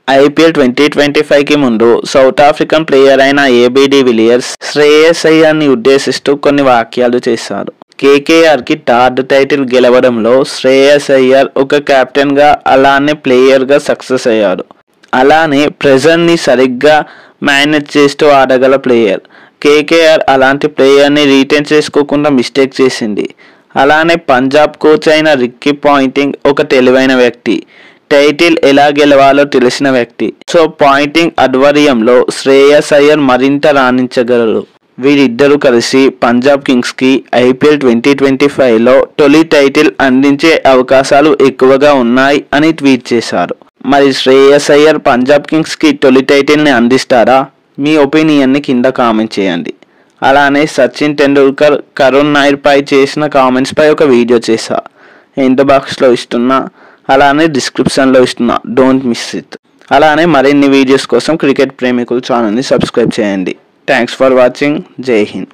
IPL 2025కి ముందు south African player అయిన AB de Villiers Shreyas అయ్యర్ని ఉద్దేశిస్తూ కొన్ని వ్యాఖ్యలు చేశారు. కేకేఆర్కి థర్డ్ టైటిల్ గెలవడంలో శ్రేయస్ అయ్యర్ ఒక కెప్టెన్గా అలానే ప్లేయర్గా సక్సెస్ అయ్యారు. అలానే ప్రెజర్ని సరిగ్గా మేనేజ్ చేస్తూ ఆడగల ప్లేయర్. కేకేఆర్ అలాంటి ప్లేయర్ని రీటైన్ చేసుకోకుండా మిస్టేక్ చేసింది. అలానే పంజాబ్ కోచ్ అయిన రిక్కీ పాయింటింగ్ ఒక తెలివైన వ్యక్తి, టైటిల్ ఎలా గెలవాలో తెలిసిన వ్యక్తి. సో పాయింటింగ్ ఆధ్వర్యంలో శ్రేయస్ అయ్యర్ మరింత రాణించగలరు. వీరిద్దరూ కలిసి పంజాబ్ కింగ్స్కి ఐపీఎల్ 2025లో తొలి టైటిల్ అందించే అవకాశాలు ఎక్కువగా ఉన్నాయి అని ట్వీట్ చేశారు. మరి శ్రేయస్ అయ్యర్ పంజాబ్ కింగ్స్కి తొలి టైటిల్ని అందిస్తారా? మీ ఒపీనియన్ని కింద కామెంట్ చేయండి. అలానే సచిన్ టెండూల్కర్, కరుణ్ నాయర్పై చేసిన కామెంట్స్పై ఒక వీడియో చేశా, ఎండ్ బాక్స్లో ఇస్తున్నా, అలానే డిస్క్రిప్షన్లో ఇస్తున్నా, డోంట్ మిస్ ఇట్. అలానే మరిన్ని వీడియోస్ కోసం క్రికెట్ ప్రేమికులు ఛానల్ని సబ్స్క్రైబ్ చేయండి. Thanks for watching. జై హింద్.